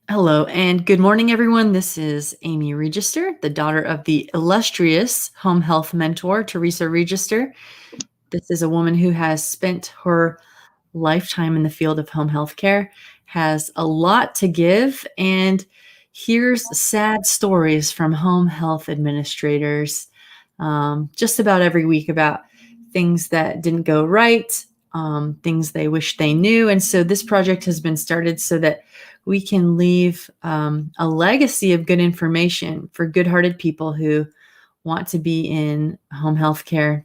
Hello and good morning, everyone. This is Amy Regester, the daughter of the illustrious home health mentor, Teresa Regester. This is a woman who has spent her lifetime in the field of home health care, has a lot to give, and hears sad stories from home health administrators just about every week about things that didn't go right, things they wish they knew. And so this project has been started so that we can leave a legacy of good information for good-hearted people who want to be in home health care,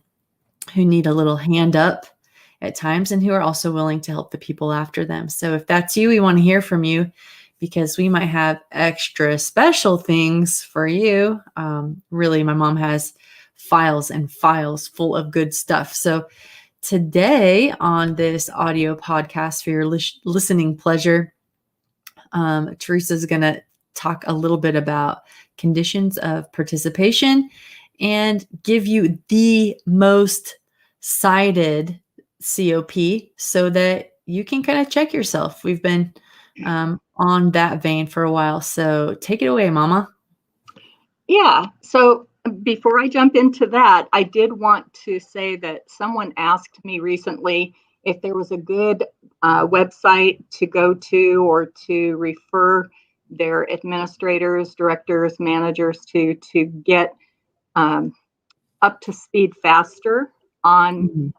who need a little hand up at times, and who are also willing to help the people after them. So if that's you, we want to hear from you because we might have extra special things for you. Really, my mom has files and files full of good stuff. So today on this audio podcast for your listening pleasure, Teresa's going to talk a little bit about conditions of participation and give you the most cited COP so that you can kind of check yourself. We've been on that vein for a while. So take it away, Mama. Yeah. So before I jump into that, I did want to say that someone asked me recently if there was a good website to go to or to refer their administrators, directors, managers to get up to speed faster on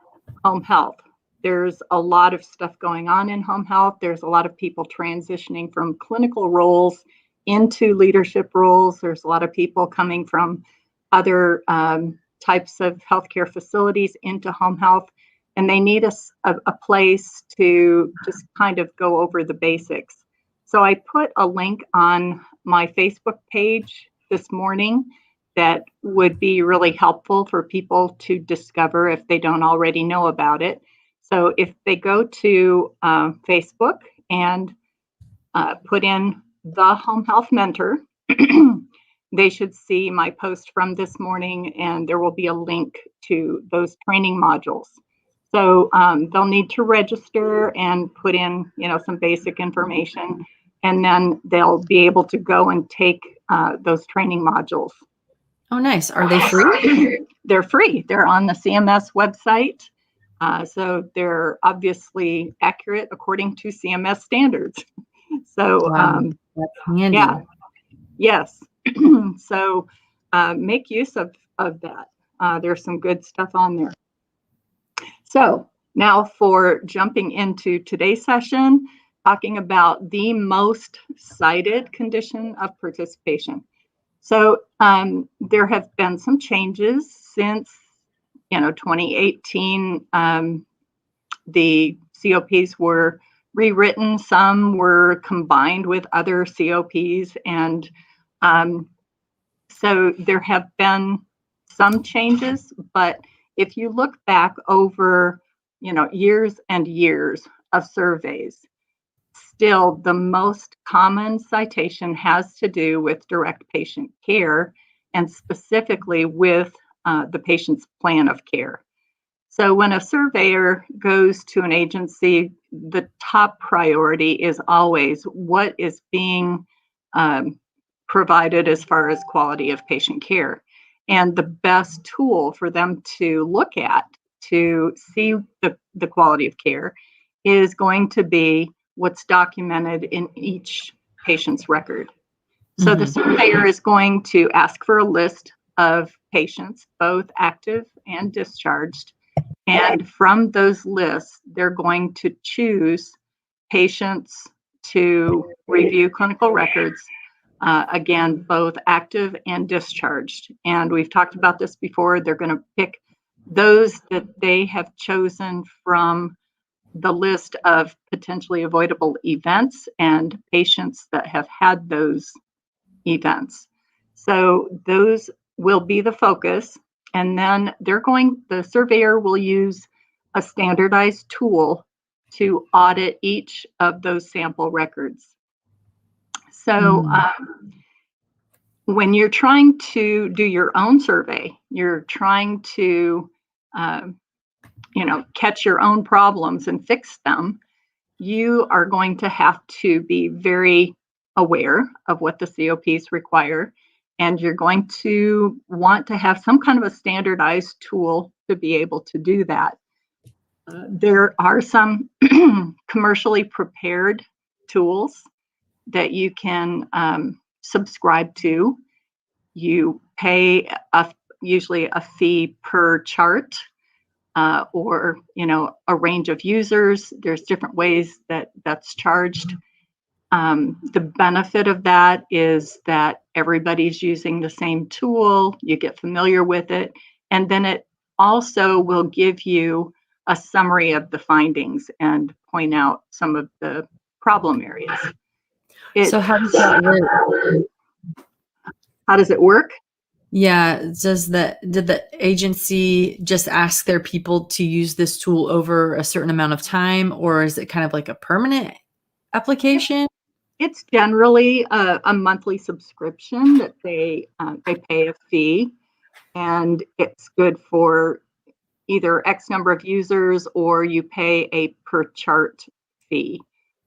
home health. There's a lot of stuff going on in home health. There's a lot of people transitioning from clinical roles into leadership roles. There's a lot of people coming from other types of healthcare facilities into home health, and they need a place to just kind of go over the basics. So I put a link on my Facebook page this morning that would be really helpful for people to discover if they don't already know about it. So if they go to Facebook and put in the Home Health Mentor, they should see my post from this morning, and there will be a link to those training modules. So they'll need to register and put in, some basic information, and then they'll be able to go and take those training modules. Oh, nice. Are they free? They're free. They're on the CMS website. So they're obviously accurate according to CMS standards. So, Wow, that's handy. yeah, yes. So make use of that. There's some good stuff on there. So now for jumping into today's session, talking about the most cited condition of participation. So there have been some changes since 2018. The COPs were rewritten. Some were combined with other COPs, and so there have been some changes. But if you look back over years and years of surveys, still the most common citation has to do with direct patient care, and specifically with the patient's plan of care. So when a surveyor goes to an agency, the top priority is always what is being provided as far as quality of patient care. And the best tool for them to look at to see the quality of care is going to be what's documented in each patient's record. So the surveyor is going to ask for a list of patients, both active and discharged. And from those lists, they're going to choose patients to review clinical records, again, both active and discharged. And we've talked about this before. They're going to pick those that they have chosen from the list of potentially avoidable events and patients that have had those events. So those will be the focus. And then the surveyor will use a standardized tool to audit each of those sample records. So when you're trying to do your own survey, you're trying to catch your own problems and fix them, you are going to have to be very aware of what the COPs require, and you're going to want to have some kind of a standardized tool to be able to do that. There are some commercially prepared tools that you can subscribe to. You pay usually a fee per chart, or a range of users. There's different ways that's charged. The benefit of that is that everybody's using the same tool. You get familiar with it, and then it also will give you a summary of the findings and point out some of the problem areas. So how does that work? How does it work? Yeah, did the agency just ask their people to use this tool over a certain amount of time, or is it kind of like a permanent application? It's generally a monthly subscription that they pay a fee, and it's good for either X number of users, or you pay a per chart fee.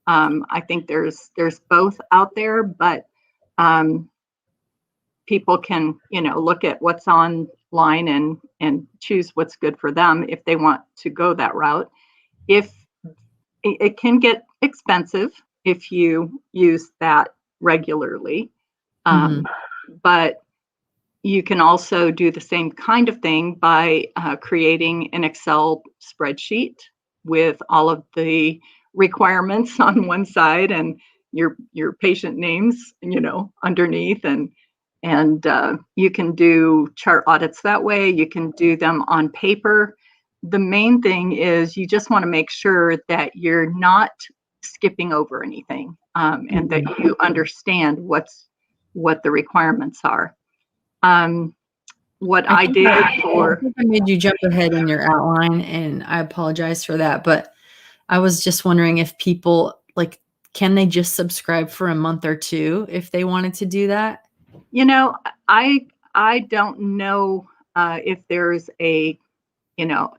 I think there's both out there, but people can look at what's online and choose what's good for them if they want to go that route. If it can get expensive if you use that regularly, but you can also do the same kind of thing by creating an Excel spreadsheet with all of the requirements on one side and your patient names, underneath, and you can do chart audits that way. You can do them on paper. The main thing is you just want to make sure that you're not skipping over anything, and that you understand what the requirements are. What I did for... I think I made you jump ahead in your outline, and I apologize for that, but I was just wondering if people, can they just subscribe for a month or two if they wanted to do that? I don't know if there's a,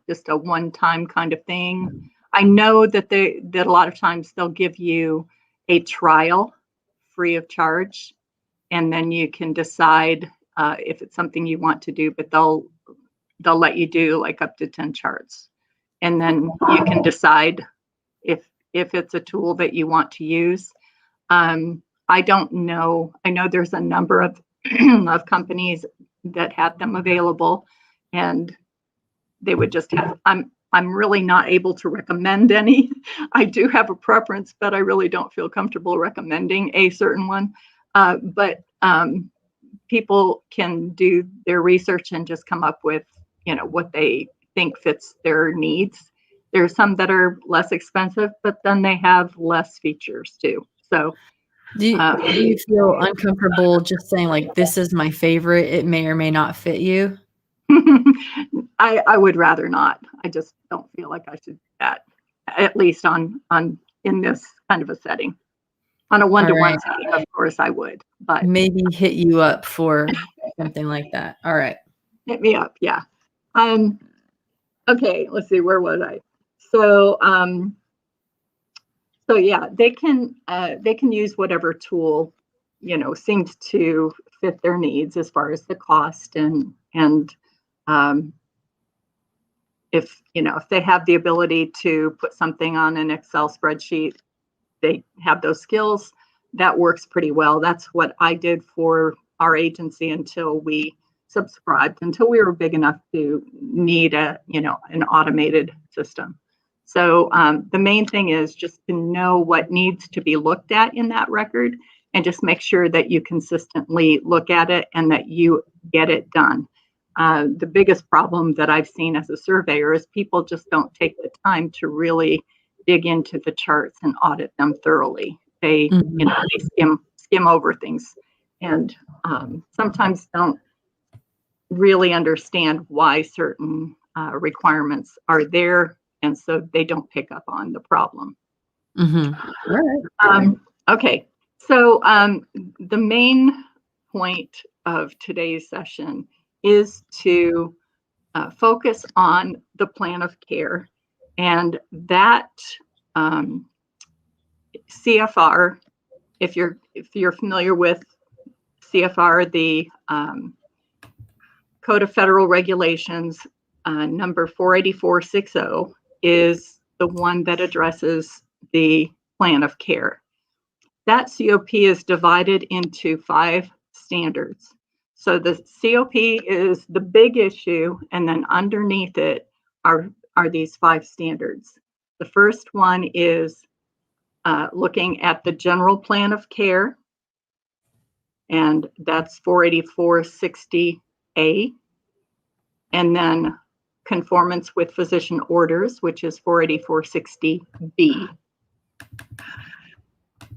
just a one-time kind of thing. I know that a lot of times they'll give you a trial free of charge, and then you can decide if it's something you want to do, but they'll let you do like up to 10 charts. And then you can decide if it's a tool that you want to use. I don't know. I know there's a number of of companies that have them available, and they would just have... I'm really not able to recommend any. I do have a preference, but I really don't feel comfortable recommending a certain one. But people can do their research and just come up with, what they think fits their needs. There's some that are less expensive, but then they have less features too. So Do you feel uncomfortable just saying, this is my favorite? It may or may not fit you. I would rather not. I just don't feel like I should do that, at least in this kind of a setting. On a one-to-one setting, of course I would, but maybe hit you up for something like that. All right. Hit me up. Yeah. Okay. Let's see. Where was I? So yeah, they can use whatever tool, seems to fit their needs as far as the cost, and if they have the ability to put something on an Excel spreadsheet, they have those skills. That works pretty well. That's what I did for our agency until we subscribed, until we were big enough to need an automated system. So the main thing is just to know what needs to be looked at in that record, and just make sure that you consistently look at it and that you get it done. The biggest problem that I've seen as a surveyor is people just don't take the time to really dig into the charts and audit them thoroughly. They, they skim over things, and sometimes don't really understand why certain requirements are there, and so they don't pick up on the problem. Right. Okay, so the main point of today's session is to focus on the plan of care, and that CFR if you're familiar with CFR, the Code of Federal Regulations, number 48460 is the one that addresses the plan of care. That COP is divided into 5 standards. So the COP is the big issue, and then underneath it are these 5 standards. The first one is looking at the general plan of care, and that's 48460A. And then conformance with physician orders, which is 48460B.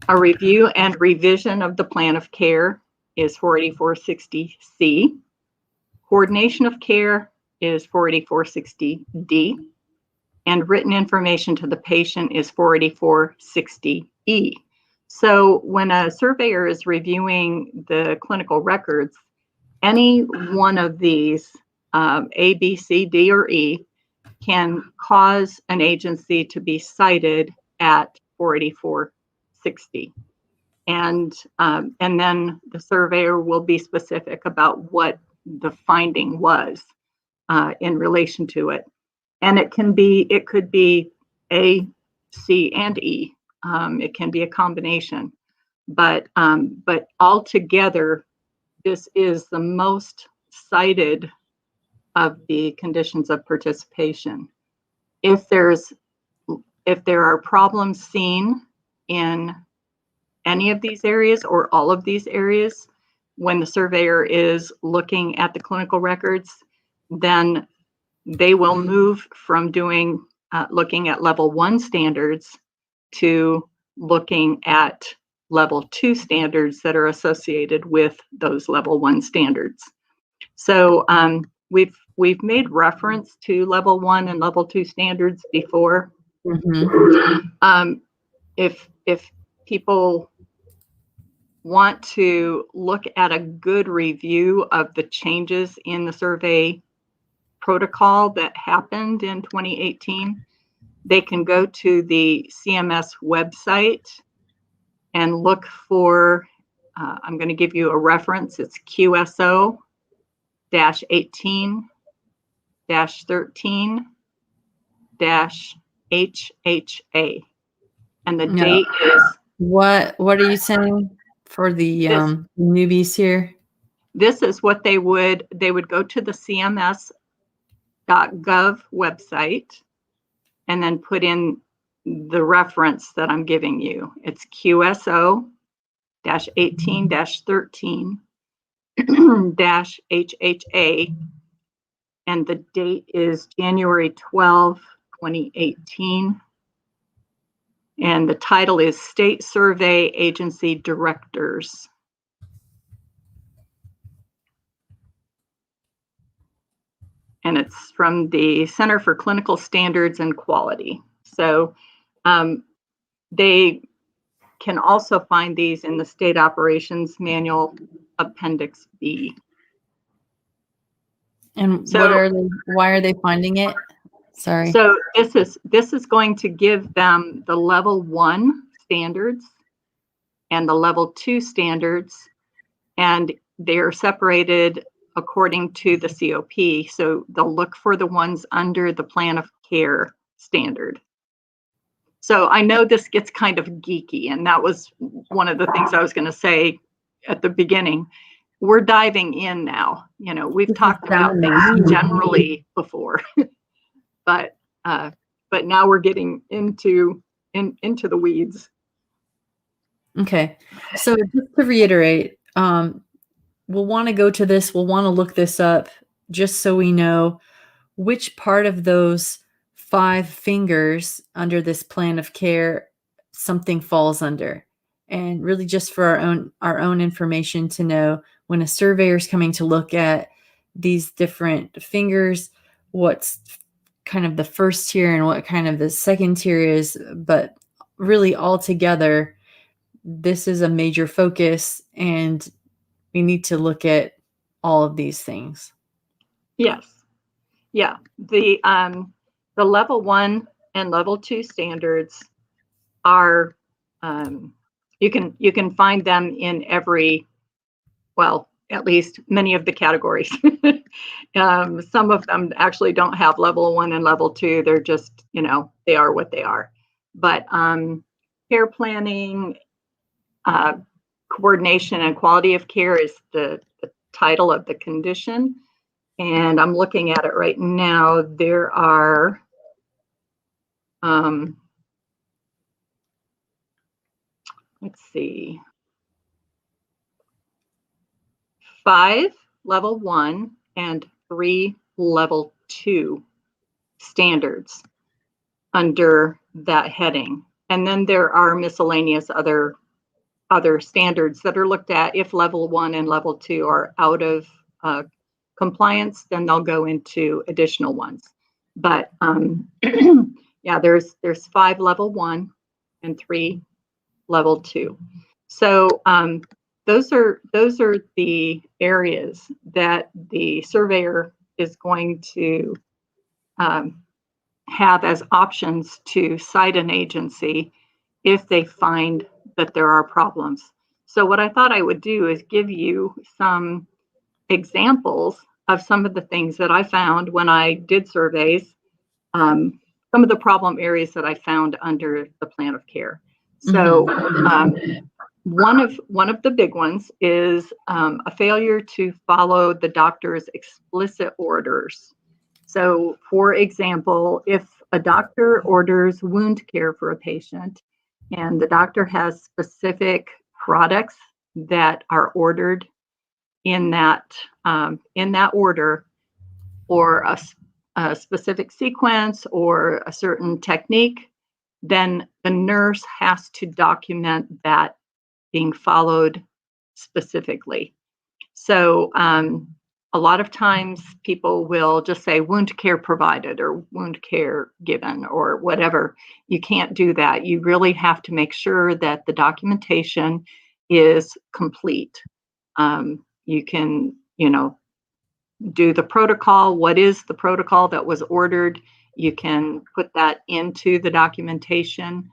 A review and revision of the plan of care is 48460C. Coordination of care is 48460D. And written information to the patient is 48460E. So when a surveyor is reviewing the clinical records, any one of these, A, B, C, D, or E, can cause an agency to be cited at 48460. And then the surveyor will be specific about what the finding was in relation to it. And it could be A, C, and E. It can be a combination, but altogether, this is the most cited of the conditions of participation. If there are problems seen in any of these areas or all of these areas, when the surveyor is looking at the clinical records, then they will move from looking at level 1 standards to looking at level 2 standards that are associated with those level 1 standards. So we've made reference to level 1 and level 2 standards before. Mm-hmm. If people want to look at a good review of the changes in the survey protocol that happened in 2018, they can go to the CMS website and look for, I'm going to give you a reference. It's QSO-18-13-HHA. And the date is... What are you saying for the newbies here? This is what they would go to the CMS.gov website and then put in the reference that I'm giving you. It's QSO-18-13-HHA, and the date is January 12, 2018. And the title is State Survey Agency Directors. And it's from the Center for Clinical Standards and Quality. So they can also find these in the State Operations Manual Appendix B. And why are they finding it? Sorry. So this is going to give them the level 1 standards and the level 2 standards, and they are separated according to the COP. So they'll look for the ones under the plan of care standard. So I know this gets kind of geeky, and that was one of the things I was going to say at the beginning. We're diving in now. You know, we've talked about this generally before, but now we're getting into the weeds. Okay, so just to reiterate, we'll want to go to this. We'll want to look this up just so we know which part of those 5 fingers under this plan of care something falls under, and really just for our own information to know when a surveyor is coming to look at these different fingers, what's kind of the first tier and what kind of the second tier is. But really all together, this is a major focus, and we need to look at all of these things. Yes. Yeah. The level 1 and level 2 standards are You can find them in every, well, at least many of the categories. Some of them actually don't have level 1 and level 2. They're just, they are what they are. But care planning, coordination and quality of care is the title of the condition. And I'm looking at it right now. There are let's see, 5 level 1 and 3 level 2 standards under that heading. And then there are miscellaneous other standards that are looked at. If level 1 and level 2 are out of compliance, then they'll go into additional ones. But yeah, there's 5 level 1 and 3 level 2. So those are the areas that the surveyor is going to have as options to cite an agency if they find that there are problems. So what I thought I would do is give you some examples of some of the things that I found when I did surveys, some of the problem areas that I found under the plan of care. So one of the big ones is a failure to follow the doctor's explicit orders. So, for example, if a doctor orders wound care for a patient and the doctor has specific products that are ordered in that order, or a specific sequence or a certain technique, then the nurse has to document that being followed specifically. So a lot of times people will just say wound care provided or wound care given or whatever. You can't do that. You really have to make sure that the documentation is complete. You can, do the protocol. What is the protocol that was ordered? You can put that into the documentation.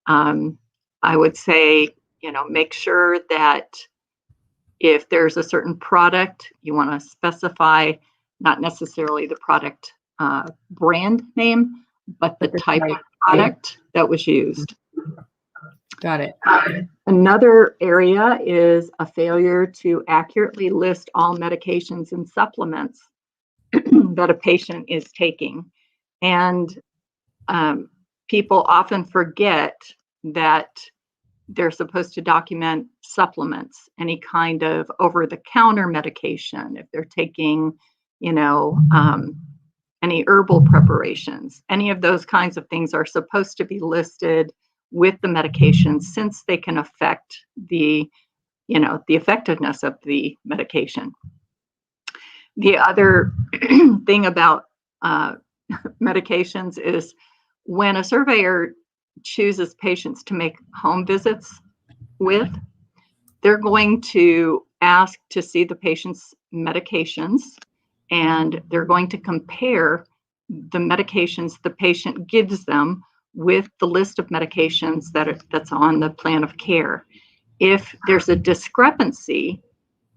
I would say, make sure that if there's a certain product, you want to specify not necessarily the product brand name, but the type of product that was used. Got it. Another area is a failure to accurately list all medications and supplements that a patient is taking. And people often forget that they're supposed to document supplements, any kind of over-the-counter medication, if they're taking, any herbal preparations, any of those kinds of things are supposed to be listed with the medications, since they can affect the effectiveness of the medication. The other thing about medications is when a surveyor chooses patients to make home visits with, they're going to ask to see the patient's medications, and they're going to compare the medications the patient gives them with the list of medications that's on the plan of care. If there's a discrepancy,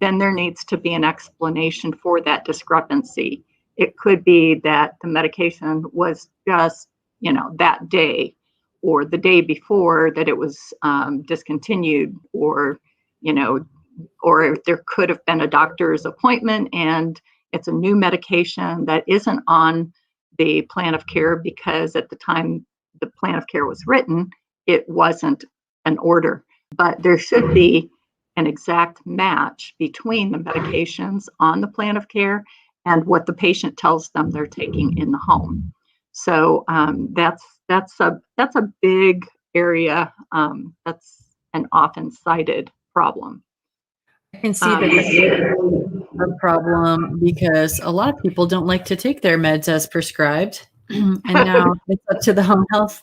then there needs to be an explanation for that discrepancy. It could be that the medication was just, that day, or the day before that it was discontinued, or there could have been a doctor's appointment and it's a new medication that isn't on the plan of care because at the time the plan of care was written, it wasn't an order. But there should be an exact match between the medications on the plan of care and what the patient tells them they're taking in the home. So that's a big area. That's an often cited problem. I can see that that's a problem because a lot of people don't like to take their meds as prescribed. And now it's up to the home health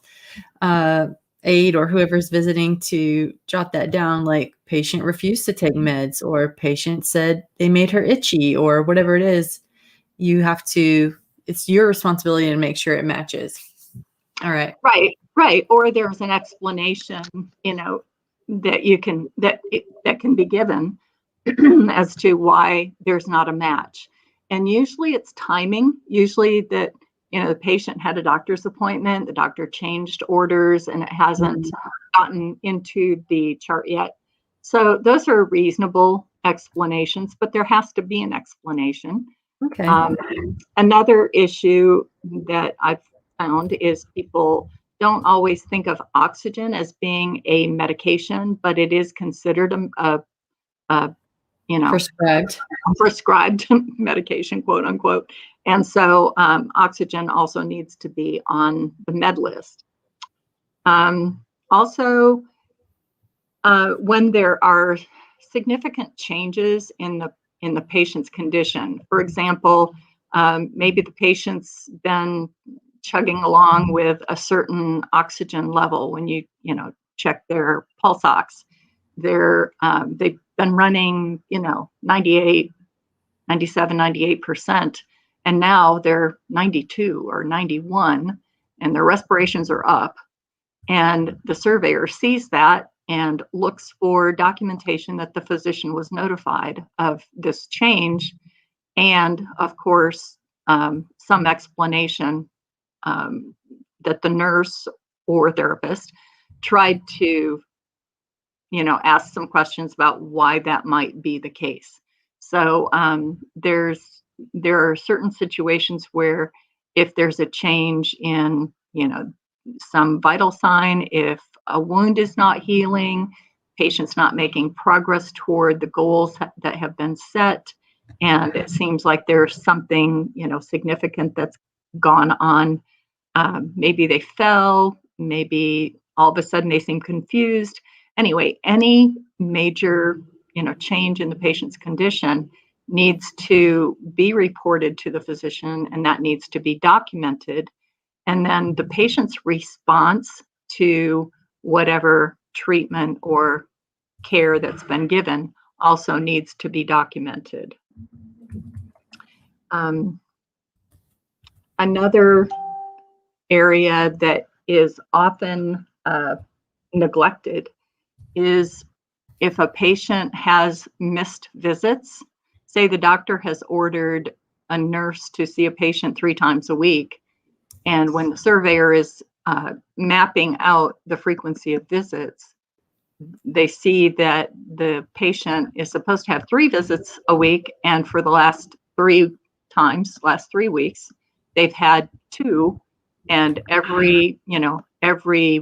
aide or whoever's visiting to jot that down, like patient refused to take meds, or patient said they made her itchy, or whatever it is. It's your responsibility to make sure it matches. All right. Right. Or there's an explanation, that can be given as to why there's not a match. And usually it's timing. Usually that, the patient had a doctor's appointment, the doctor changed orders, and it hasn't gotten into the chart yet. So those are reasonable explanations, but there has to be an explanation. Okay. Another issue that I've found is people don't always think of oxygen as being a medication, but it is considered a prescribed medication, quote unquote. And so oxygen also needs to be on the med list. Also, when there are significant changes in the patient's condition, for example, maybe the patient's been chugging along with a certain oxygen level when you check their pulse ox. They've been running 98, 97, 98%, and now they're 92 or 91, and their respirations are up. And the surveyor sees that and looks for documentation that the physician was notified of this change, and of course some explanation that the nurse or therapist tried to ask some questions about why that might be the case. So there are certain situations where if there's a change in some vital sign, if a wound is not healing, patient's not making progress toward the goals that have been set, and it seems like there's something significant that's gone on. Maybe they fell, maybe all of a sudden they seem confused. Anyway, any major change in the patient's condition needs to be reported to the physician, and that needs to be documented. And then the patient's response to whatever treatment or care that's been given also needs to be documented. Another area that is often neglected is if a patient has missed visits. Say the doctor has ordered a nurse to see a patient 3 times a week, and when the surveyor is mapping out the frequency of visits, they see that the patient is supposed to have 3 visits a week, and for the last 3 weeks, they've had 2. And every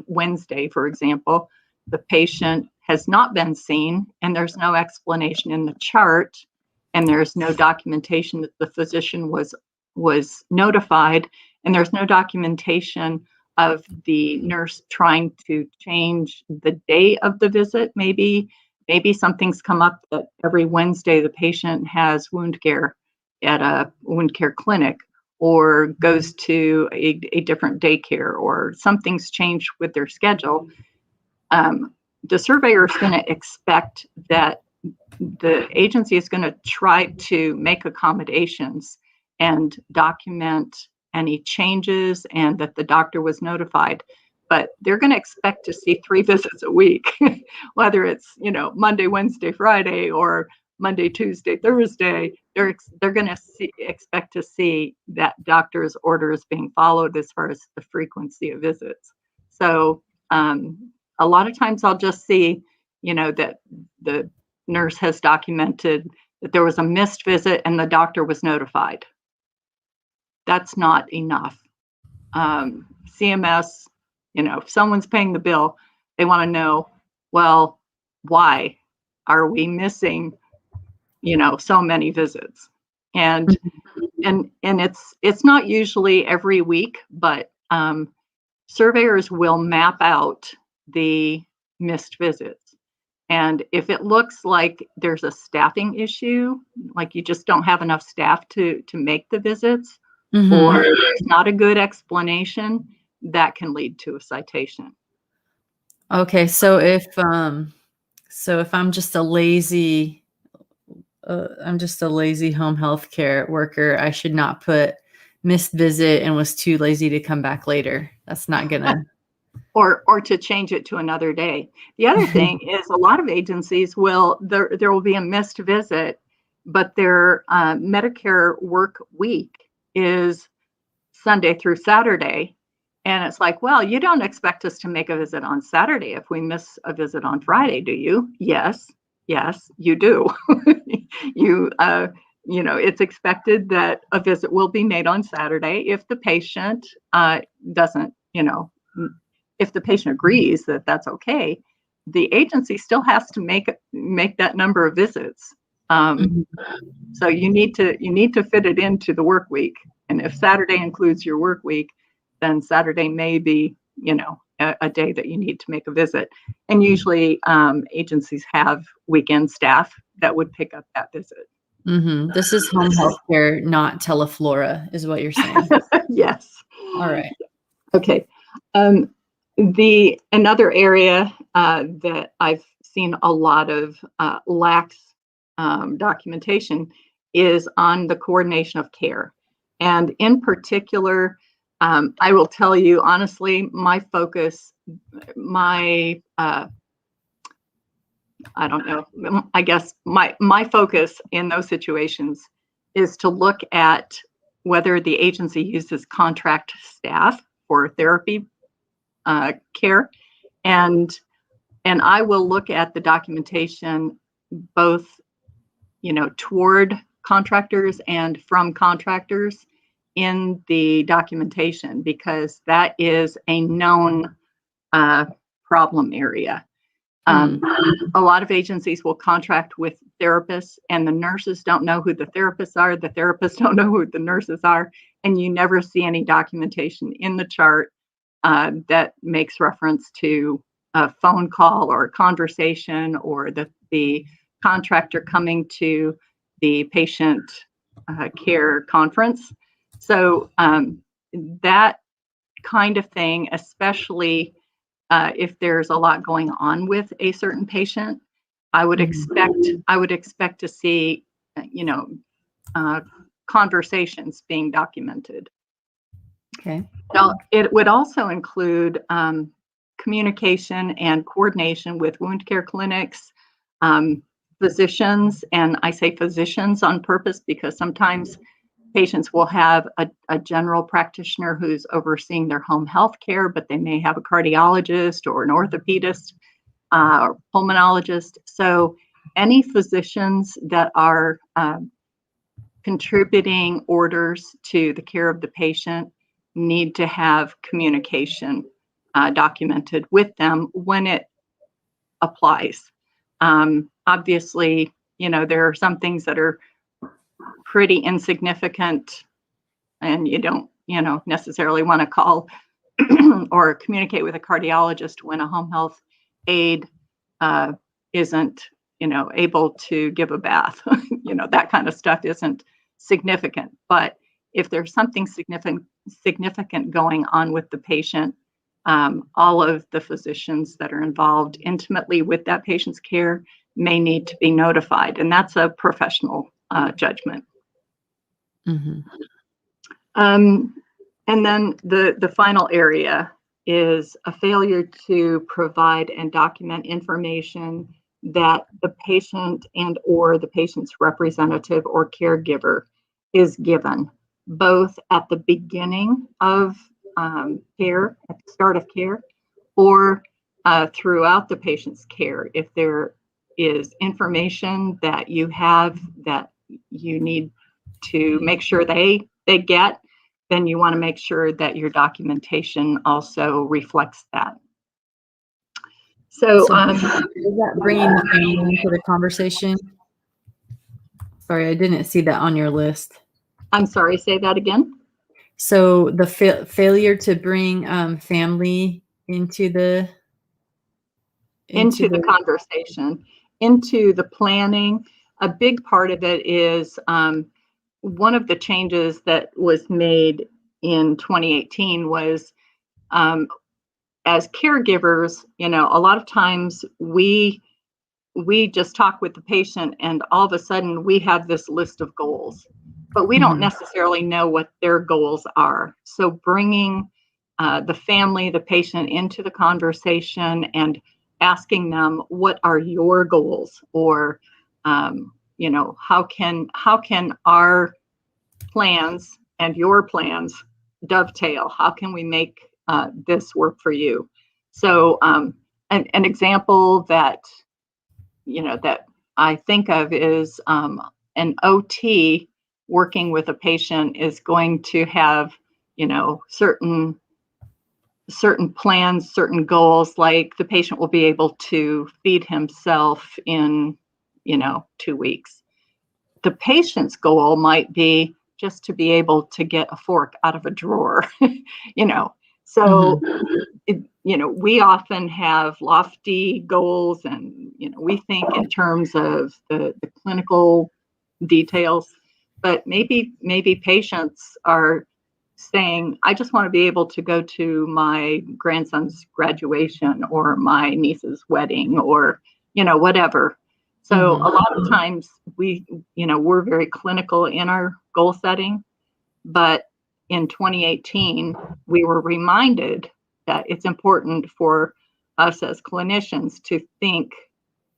Wednesday, for example, the patient has not been seen, and there's no explanation in the chart, and there's no documentation that the physician was notified, and there's no documentation of the nurse trying to change the day of the visit. Maybe something's come up that every Wednesday the patient has wound care at a wound care clinic, or goes to a different daycare, or something's changed with their schedule. The surveyor is going to expect that the agency is going to try to make accommodations and document any changes, and that the doctor was notified. But they're going to expect to see 3 visits a week, whether it's Monday, Wednesday, Friday, or Monday, Tuesday, Thursday. They're going to expect to see that doctor's orders being followed as far as the frequency of visits. So a lot of times I'll just see, that the nurse has documented that there was a missed visit and the doctor was notified. That's not enough. CMS, if someone's paying the bill, they want to know, well, why are we missing so many visits? And it's not usually every week, but surveyors will map out the missed visits. And if it looks like there's a staffing issue, like you just don't have enough staff to make the visits, or there's not a good explanation, that can lead to a citation. Okay, so if I'm just a lazy home health care worker, I should not put missed visit and was too lazy to come back later. That's not gonna. or to change it to another day. The other thing is a lot of agencies there will be a missed visit, but their Medicare work week is Sunday through Saturday. And it's like, well, you don't expect us to make a visit on Saturday if we miss a visit on Friday, do you? Yes, you do. you it's expected that a visit will be made on Saturday if the patient doesn't, if the patient agrees that that's okay. The agency still has to make that number of visits. So you need to fit it into the work week. And if Saturday includes your work week, then Saturday may be, a day that you need to make a visit. And usually agencies have weekend staff that would pick up that visit. Mm-hmm. This is home health care, not teleflora, is what you're saying. Yes. All right. Okay. Another area that I've seen a lot of lax documentation is on the coordination of care. And in particular, I will tell you honestly, my focus, I don't know, I guess my focus in those situations is to look at whether the agency uses contract staff for therapy care, and I will look at the documentation both, toward contractors and from contractors in the documentation, because that is a known problem area. A lot of agencies will contract with therapists, and the nurses don't know who the therapists are. The therapists don't know who the nurses are, and you never see any documentation in the chart that makes reference to a phone call or a conversation or the contractor coming to the patient care conference. So that kind of thing, especially if there's a lot going on with a certain patient, I would expect to see, conversations being documented. Okay. Now, it would also include communication and coordination with wound care clinics, physicians, and I say physicians on purpose because sometimes patients will have a general practitioner who's overseeing their home health care, but they may have a cardiologist or an orthopedist or pulmonologist. So any physicians that are contributing orders to the care of the patient need to have communication documented with them when it applies. Obviously, there are some things that are pretty insignificant and you don't, necessarily want to call or communicate with a cardiologist when a home health aide isn't, able to give a bath. That kind of stuff isn't significant. But if there's something significant going on with the patient, all of the physicians that are involved intimately with that patient's care may need to be notified, and that's a professional judgment. Mm-hmm. And then the final area is a failure to provide and document information that the patient and or the patient's representative or caregiver is given, both at the beginning of care, at the start of care, or throughout the patient's care. If there is information that you have that you need to make sure they get, then you want to make sure that your documentation also reflects that. So is that bringing the family into the conversation? Sorry, I didn't see that on your list. I'm sorry, say that again. So the failure to bring family into the conversation, into the planning. A big part of it is one of the changes that was made in 2018 was as caregivers, a lot of times we just talk with the patient and all of a sudden we have this list of goals, but we don't necessarily know what their goals are. So bringing the family, the patient into the conversation and asking them, what are your goals? Or, how can our plans and your plans dovetail? How can we make this work for you? So an example that that I think of is an OT working with a patient is going to have certain plans, certain goals, like the patient will be able to feed himself in 2 weeks. The patient's goal might be just to be able to get a fork out of a drawer. So we often have lofty goals, and we think in terms of the clinical details, but maybe patients are saying, I just want to be able to go to my grandson's graduation or my niece's wedding, or whatever. So a lot of times we're very clinical in our goal setting, but in 2018 we were reminded that it's important for us as clinicians to think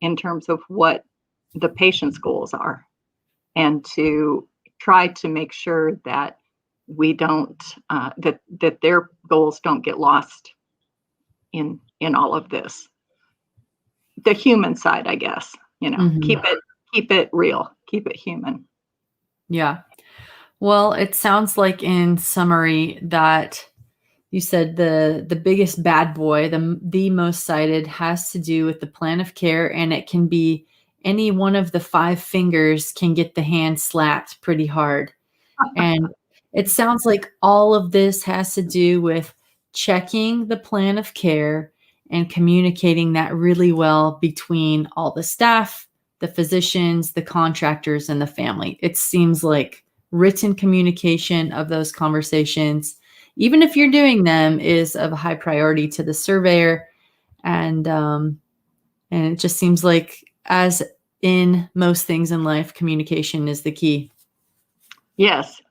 in terms of what the patient's goals are, and to try to make sure that we don't that their goals don't get lost in all of this. The human side, I guess, keep it real, keep it human. Yeah. Well, it sounds like, in summary, that you said the biggest bad boy, the most cited, has to do with the plan of care, and it can be any one of the 5 fingers can get the hand slapped pretty hard. And it sounds like all of this has to do with checking the plan of care and communicating that really well between all the staff, the physicians, the contractors, and the family. It seems like written communication of those conversations, even if you're doing them, is of a high priority to the surveyor. And it just seems like, as in most things in life, communication is the key. Yes,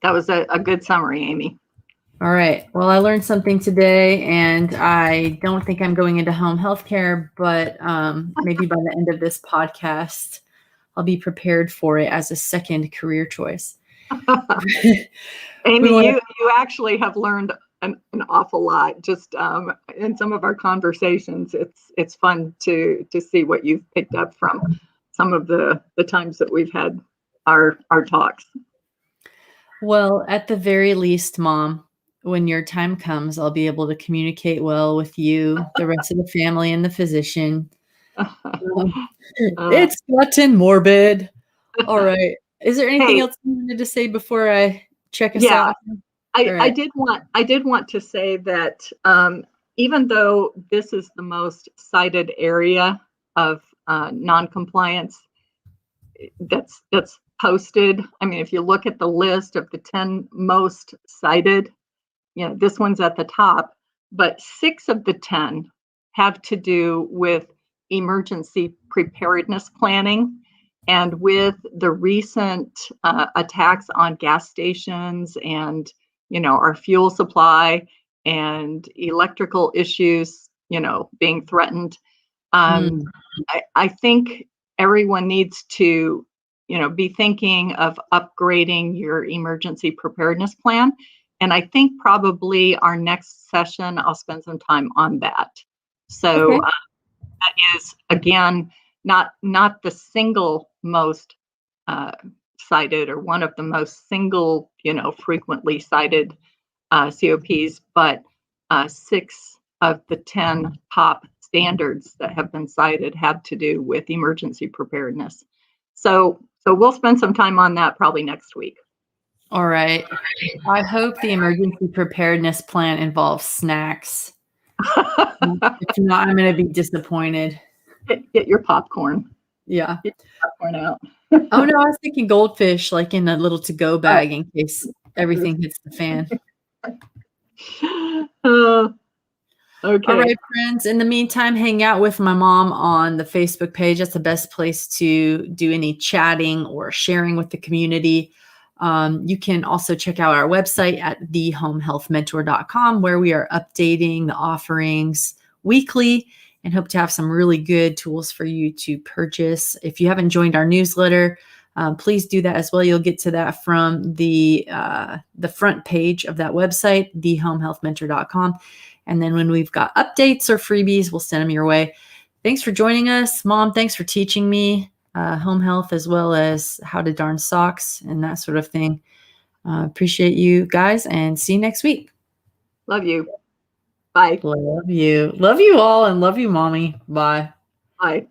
that was a good summary, Amy. All right. Well, I learned something today, and I don't think I'm going into home healthcare, but maybe by the end of this podcast, I'll be prepared for it as a second career choice. Amy, you actually have learned an awful lot just in some of our conversations. It's fun to see what you've picked up from some of the times that we've had our talks. Well, at the very least, Mom, when your time comes, I'll be able to communicate well with you, the rest of the family, and the physician. It's gotten morbid. All right. Is there anything else you wanted to say before I check us out? I did want to say that even though this is the most cited area of noncompliance that's posted, I mean, if you look at the list of the 10 most cited, this one's at the top, but 6 of the 10 have to do with emergency preparedness planning. And with the recent attacks on gas stations and, our fuel supply and electrical issues, being threatened, I think everyone needs to, be thinking of upgrading your emergency preparedness plan. And I think probably our next session, I'll spend some time on that. So that is, again, not the single most cited, or one of the most single, frequently cited COPs, but 6 of the 10 top standards that have been cited have to do with emergency preparedness. So we'll spend some time on that probably next week. All right. I hope the emergency preparedness plan involves snacks. If not, I'm going to be disappointed. Get your popcorn. Yeah. Get your popcorn out. Oh, no, I was thinking goldfish, like in a little to-go bag in case everything hits the fan. Okay. All right, friends. In the meantime, hang out with my mom on the Facebook page. That's the best place to do any chatting or sharing with the community. You can also check out our website at thehomehealthmentor.com, where we are updating the offerings weekly and hope to have some really good tools for you to purchase. If you haven't joined our newsletter, please do that as well. You'll get to that from the front page of that website, thehomehealthmentor.com. And then when we've got updates or freebies, we'll send them your way. Thanks for joining us. Mom, thanks for teaching me home health as well as how to darn socks and that sort of thing. Appreciate you guys and see you next week. Love you. Bye. Love you. Love you all and love you, Mommy. Bye. Bye.